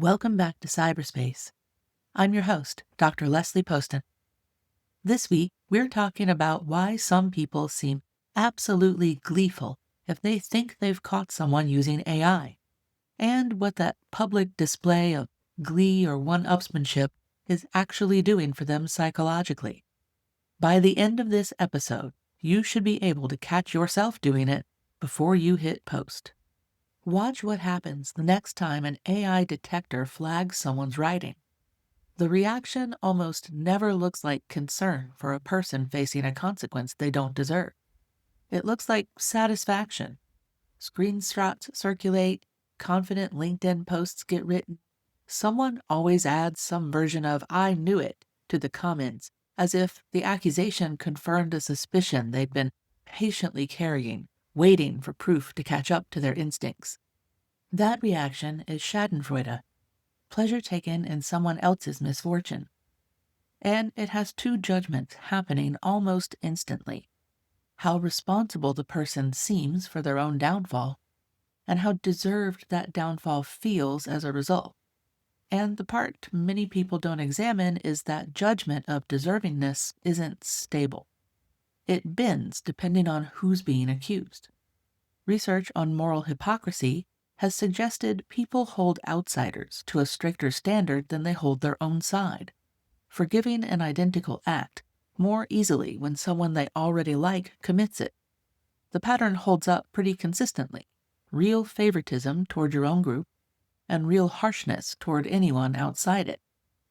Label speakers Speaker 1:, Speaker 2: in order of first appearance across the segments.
Speaker 1: Welcome back to cyberspace. I'm your host, Dr. Leslie Poston. This week, we're talking about why some people seem absolutely gleeful if they think they've caught someone using AI, and what that public display of glee or one-upsmanship is actually doing for them psychologically. By the end of this episode, you should be able to catch yourself doing it before you hit post. Watch what happens the next time an AI detector flags someone's writing. The reaction almost never looks like concern for a person facing a consequence they don't deserve. It looks like satisfaction. Screenshots circulate, confident LinkedIn posts get written. Someone always adds some version of "I knew it" to the comments, as if the accusation confirmed a suspicion they'd been patiently carrying, waiting for proof to catch up to their instincts. That reaction is Schadenfreude, pleasure taken in someone else's misfortune. And it has two judgments happening almost instantly: how responsible the person seems for their own downfall, and how deserved that downfall feels as a result. And the part many people don't examine is that judgment of deservingness isn't stable. It bends depending on who's being accused. Research on moral hypocrisy has suggested people hold outsiders to a stricter standard than they hold their own side, forgiving an identical act more easily when someone they already like commits it. The pattern holds up pretty consistently: real favoritism toward your own group and real harshness toward anyone outside it,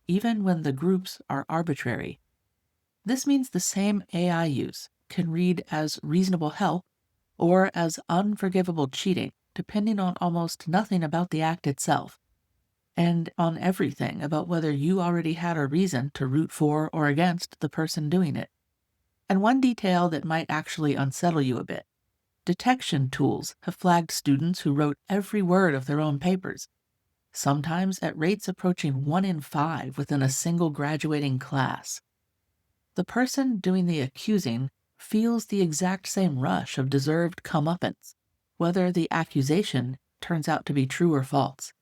Speaker 1: even when the groups are arbitrary. This means the same AI use can read as reasonable help or as unforgivable cheating, depending on almost nothing about the act itself, and on everything about whether you already had a reason to root for or against the person doing it. And one detail that might actually unsettle you a bit: detection tools have flagged students who wrote every word of their own papers, sometimes at rates approaching 1 in 5 within a single graduating class. The person doing the accusing feels the exact same rush of deserved comeuppance, whether the accusation turns out to be true or false.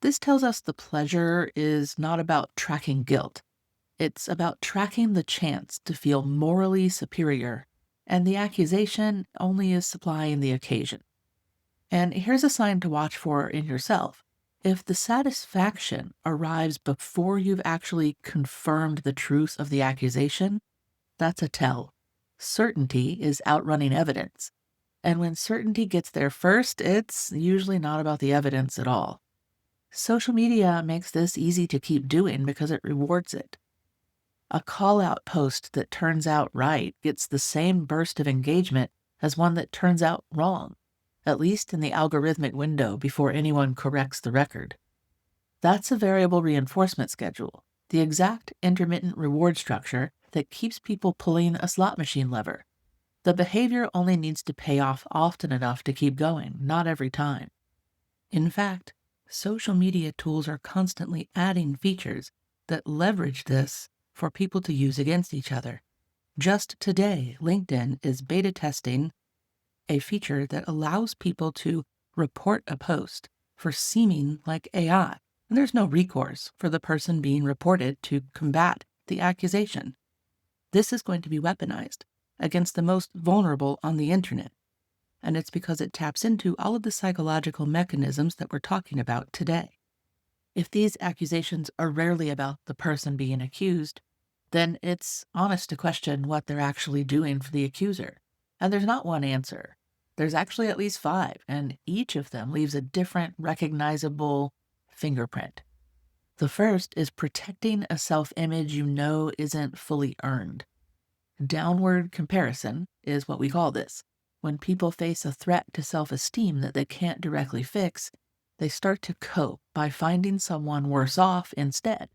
Speaker 1: This tells us the pleasure is not about tracking guilt. It's about tracking the chance to feel morally superior, and the accusation only is supplying the occasion. And here's a sign to watch for in yourself. If the satisfaction arrives before you've actually confirmed the truth of the accusation, that's a tell. Certainty is outrunning evidence. And when certainty gets there first, it's usually not about the evidence at all. Social media makes this easy to keep doing because it rewards it. A call-out post that turns out right gets the same burst of engagement as one that turns out wrong, at least in the algorithmic window before anyone corrects the record. That's a variable reinforcement schedule, the exact intermittent reward structure that keeps people pulling a slot machine lever. The behavior only needs to pay off often enough to keep going, not every time. In fact, social media tools are constantly adding features that leverage this for people to use against each other. Just today, LinkedIn is beta testing a feature that allows people to report a post for seeming like AI, and there's no recourse for the person being reported to combat the accusation. This is going to be weaponized against the most vulnerable on the internet, and it's because it taps into all of the psychological mechanisms that we're talking about today. If these accusations are rarely about the person being accused, then it's honest to question what they're actually doing for the accuser. And there's not one answer. There's actually at least 5, and each of them leaves a different recognizable fingerprint. The first is protecting a self-image you know isn't fully earned. Downward comparison is what we call this. When people face a threat to self-esteem that they can't directly fix, they start to cope by finding someone worse off instead.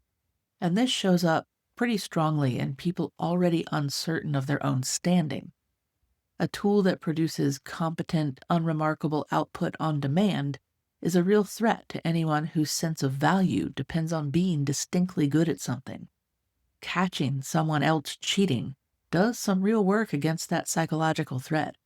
Speaker 1: And this shows up pretty strongly in people already uncertain of their own standing. A tool that produces competent, unremarkable output on demand is a real threat to anyone whose sense of value depends on being distinctly good at something. Catching someone else cheating does some real work against that psychological threat.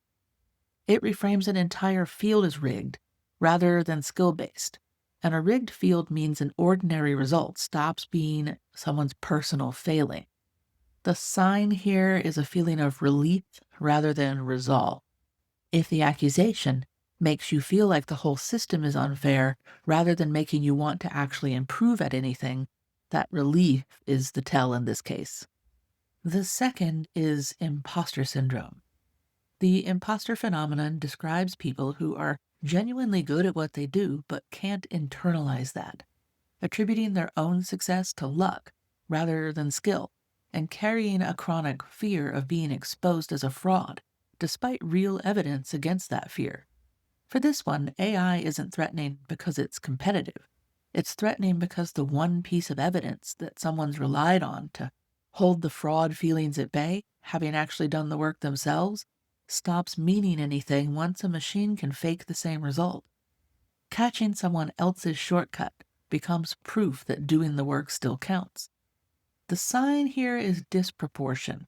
Speaker 1: It reframes an entire field as rigged rather than skill-based, And a rigged field means an ordinary result stops being someone's personal failing. The sign here is a feeling of relief rather than resolve. If the accusation makes you feel like the whole system is unfair rather than making you want to actually improve at anything, that relief is the tell in this case. The second is imposter syndrome. The imposter phenomenon describes people who are genuinely good at what they do but can't internalize that, attributing their own success to luck rather than skill, and carrying a chronic fear of being exposed as a fraud, despite real evidence against that fear. For this one, AI isn't threatening because it's competitive. It's threatening because the one piece of evidence that someone's relied on to hold the fraud feelings at bay, having actually done the work themselves, stops meaning anything once a machine can fake the same result. Catching someone else's shortcut becomes proof that doing the work still counts. The sign here is disproportion.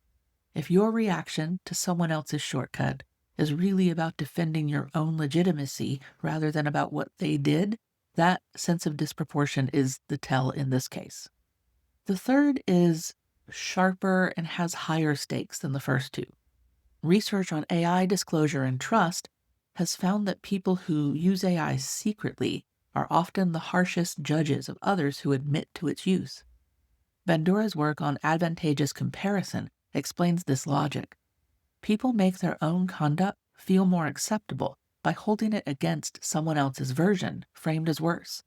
Speaker 1: If your reaction to someone else's shortcut is really about defending your own legitimacy rather than about what they did, that sense of disproportion is the tell in this case. The third is sharper and has higher stakes than the first two. Research on AI disclosure and trust has found that people who use AI secretly are often the harshest judges of others who admit to its use. Bandura's work on advantageous comparison explains this logic. People make their own conduct feel more acceptable by holding it against someone else's version, framed as worse.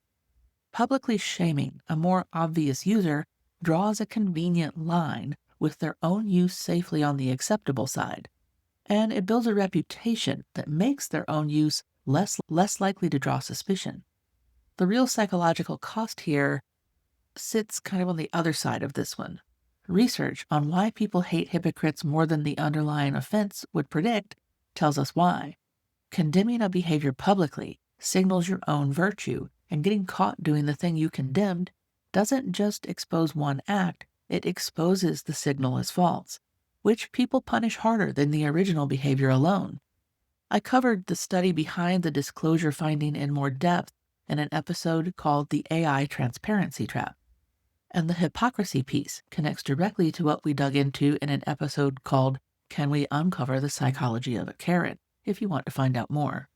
Speaker 1: Publicly shaming a more obvious user draws a convenient line with their own use safely on the acceptable side, and it builds a reputation that makes their own use less likely to draw suspicion. The real psychological cost here sits kind of on the other side of this one. Research on why people hate hypocrites more than the underlying offense would predict tells us why. Condemning a behavior publicly signals your own virtue, and getting caught doing the thing you condemned doesn't just expose one act, it exposes the signal as false, which people punish harder than the original behavior alone. I covered the study behind the disclosure finding in more depth in an episode called The AI Transparency Trap. And the hypocrisy piece connects directly to what we dug into in an episode called Can We Uncover the Psychology of a Carrot, if you want to find out more.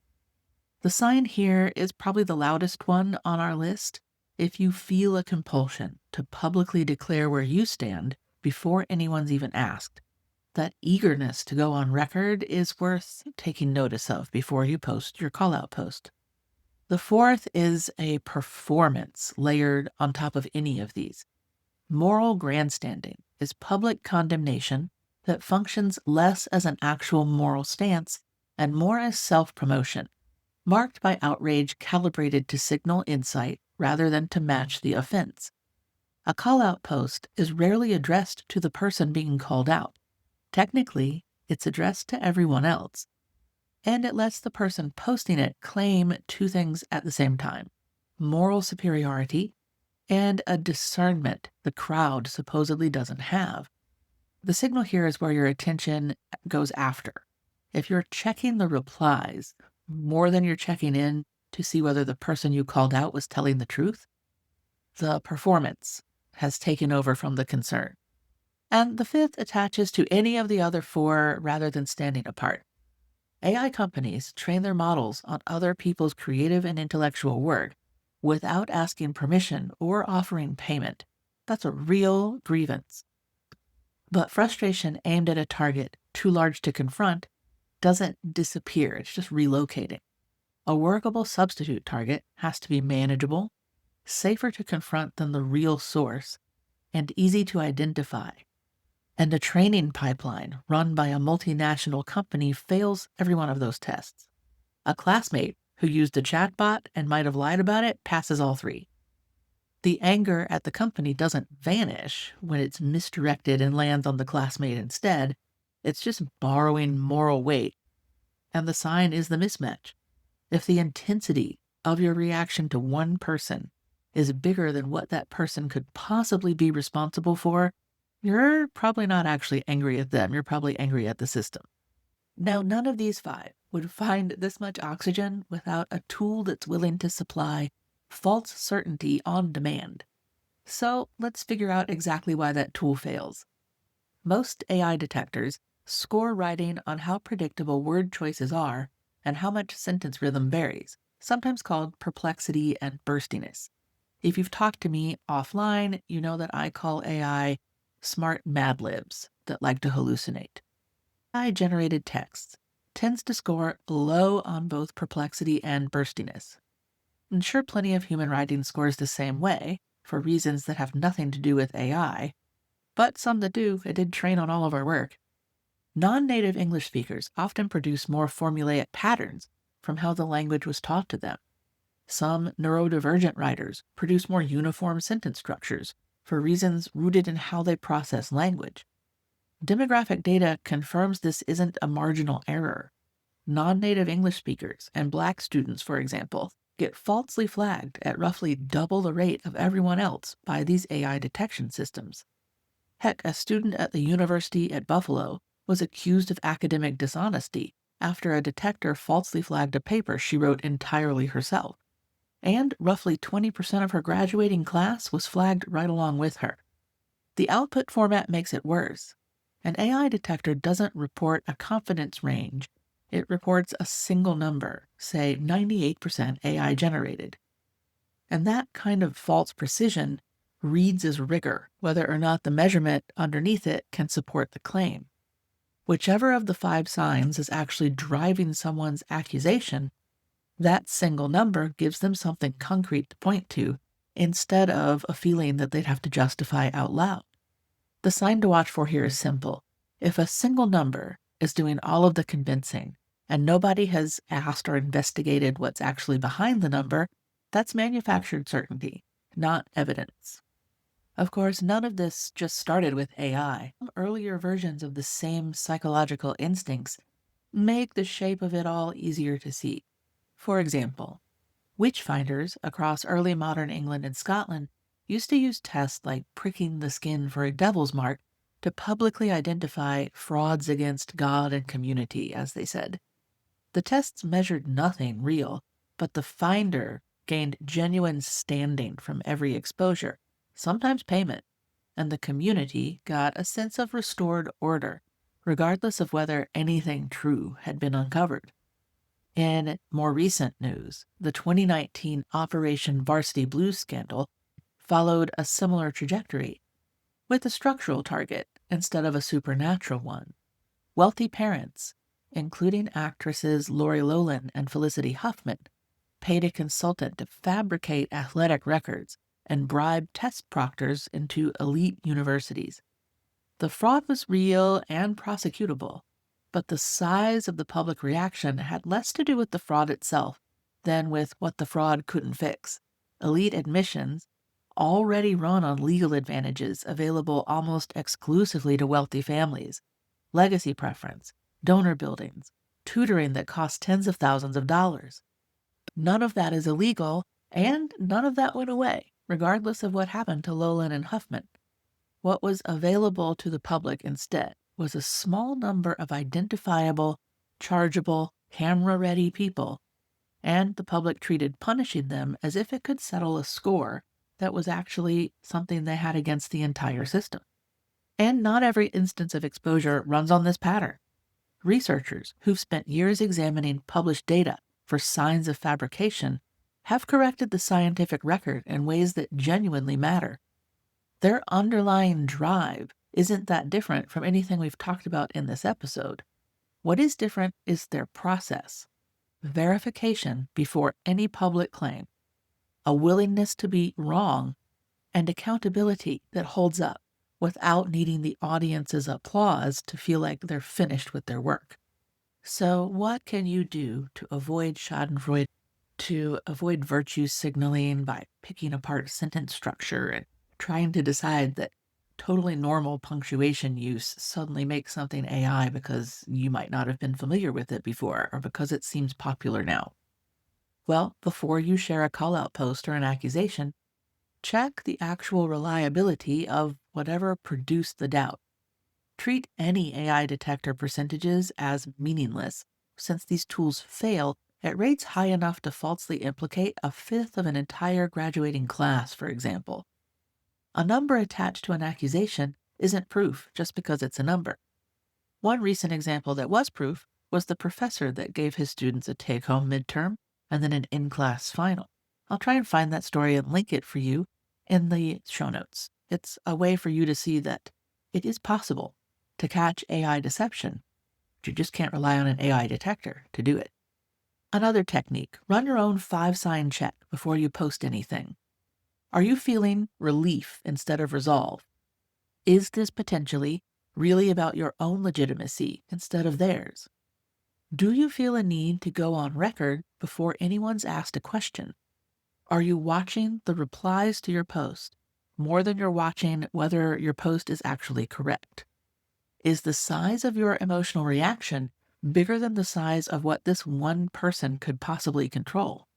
Speaker 1: The sign here is probably the loudest one on our list. If you feel a compulsion to publicly declare where you stand before anyone's even asked, that eagerness to go on record is worth taking notice of before you post your callout post. The fourth is a performance layered on top of any of these. Moral grandstanding is public condemnation that functions less as an actual moral stance and more as self-promotion, marked by outrage calibrated to signal insight rather than to match the offense. A call-out post is rarely addressed to the person being called out. Technically, it's addressed to everyone else, and it lets the person posting it claim two things at the same time: moral superiority and a discernment the crowd supposedly doesn't have. The signal here is where your attention goes after. If you're checking the replies more than you're checking in to see whether the person you called out was telling the truth, the performance has taken over from the concern. And the fifth attaches to any of the other four rather than standing apart. AI companies train their models on other people's creative and intellectual work without asking permission or offering payment. That's a real grievance. But frustration aimed at a target too large to confront doesn't disappear, it's just relocating. A workable substitute target has to be manageable, safer to confront than the real source, and easy to identify. And a training pipeline run by a multinational company fails every one of those tests. A classmate who used a chatbot and might have lied about it passes all three. The anger at the company doesn't vanish when it's misdirected and lands on the classmate instead. It's just borrowing moral weight. And the sign is the mismatch. If the intensity of your reaction to one person is bigger than what that person could possibly be responsible for, you're probably not actually angry at them. You're probably angry at the system. Now, none of these five would find this much oxygen without a tool that's willing to supply false certainty on demand. So let's figure out exactly why that tool fails. Most AI detectors score writing on how predictable word choices are and how much sentence rhythm varies, sometimes called perplexity and burstiness. If you've talked to me offline, you know that I call AI smart Mad Libs that like to hallucinate. AI-generated text tends to score low on both perplexity and burstiness. And sure, plenty of human writing scores the same way, for reasons that have nothing to do with AI, but some that do, it did train on all of our work. Non-native English speakers often produce more formulaic patterns from how the language was taught to them. Some neurodivergent writers produce more uniform sentence structures for reasons rooted in how they process language. Demographic data confirms this isn't a marginal error. Non-native English speakers and Black students, for example, get falsely flagged at roughly double the rate of everyone else by these AI detection systems. Heck, a student at the University at Buffalo was accused of academic dishonesty after a detector falsely flagged a paper she wrote entirely herself. And roughly 20% of her graduating class was flagged right along with her. The output format makes it worse. An AI detector doesn't report a confidence range. It reports a single number, say 98% AI generated. And that kind of false precision reads as rigor, whether or not the measurement underneath it can support the claim. Whichever of the 5 signs is actually driving someone's accusation, that single number gives them something concrete to point to, instead of a feeling that they'd have to justify out loud. The sign to watch for here is simple. If a single number is doing all of the convincing, and nobody has asked or investigated what's actually behind the number, that's manufactured certainty, not evidence. Of course, none of this just started with AI. Earlier versions of the same psychological instincts make the shape of it all easier to see. For example, witch finders across early modern England and Scotland used to use tests like pricking the skin for a devil's mark to publicly identify frauds against God and community, as they said. The tests measured nothing real, but the finder gained genuine standing from every exposure, sometimes payment, and the community got a sense of restored order, regardless of whether anything true had been uncovered. In more recent news, the 2019 Operation Varsity Blues scandal followed a similar trajectory, with a structural target instead of a supernatural one. Wealthy parents, including actresses Lori Loughlin and Felicity Huffman, paid a consultant to fabricate athletic records and bribe test proctors into elite universities. The fraud was real and prosecutable, but the size of the public reaction had less to do with the fraud itself than with what the fraud couldn't fix. Elite admissions, already run on legal advantages available almost exclusively to wealthy families, legacy preference, donor buildings, tutoring that costs tens of thousands of dollars. None of that is illegal, and none of that went away, regardless of what happened to Lolan and Huffman. What was available to the public instead was a small number of identifiable, chargeable, camera-ready people, and the public treated punishing them as if it could settle a score that was actually something they had against the entire system. And not every instance of exposure runs on this pattern. Researchers who've spent years examining published data for signs of fabrication have corrected the scientific record in ways that genuinely matter. Their underlying drive isn't that different from anything we've talked about in this episode. What is different is their process. Verification before any public claim, a willingness to be wrong, and accountability that holds up without needing the audience's applause to feel like they're finished with their work. So what can you do to avoid Schadenfreude, to avoid virtue signaling by picking apart sentence structure and trying to decide that totally normal punctuation use suddenly makes something AI because you might not have been familiar with it before or because it seems popular now? Well, before you share a call-out post or an accusation, check the actual reliability of whatever produced the doubt. Treat any AI detector percentages as meaningless, since these tools fail It rates high enough to falsely implicate a fifth of an entire graduating class, for example. A number attached to an accusation isn't proof just because it's a number. One recent example that was proof was the professor that gave his students a take-home midterm and then an in-class final. I'll try and find that story and link it for you in the show notes. It's a way for you to see that it is possible to catch AI deception, but you just can't rely on an AI detector to do it. Another technique, run your own 5-sign check before you post anything. Are you feeling relief instead of resolve? Is this potentially really about your own legitimacy instead of theirs? Do you feel a need to go on record before anyone's asked a question? Are you watching the replies to your post more than you're watching whether your post is actually correct? Is the size of your emotional reaction bigger than the size of what this one person could possibly control?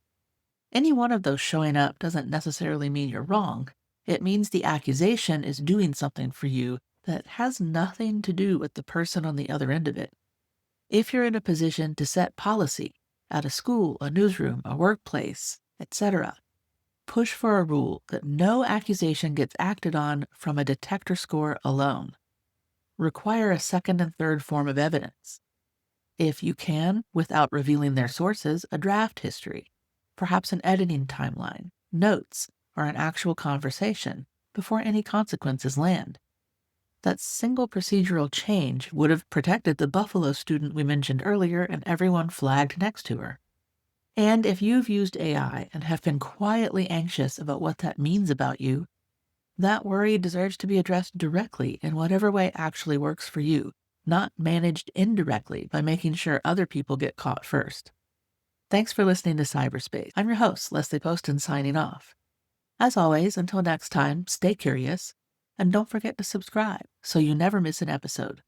Speaker 1: Any one of those showing up doesn't necessarily mean you're wrong. It means the accusation is doing something for you that has nothing to do with the person on the other end of it. If you're in a position to set policy at a school, a newsroom, a workplace, etc., push for a rule that no accusation gets acted on from a detector score alone. Require a second and third form of evidence. If you can, without revealing their sources, a draft history, perhaps an editing timeline, notes, or an actual conversation before any consequences land. That single procedural change would have protected the Buffalo student we mentioned earlier and everyone flagged next to her. And if you've used AI and have been quietly anxious about what that means about you, that worry deserves to be addressed directly in whatever way actually works for you, not managed indirectly by making sure other people get caught first. Thanks for listening to Cyberspace. I'm your host, Leslie Poston, signing off. As always, until next time, stay curious, and don't forget to subscribe so you never miss an episode.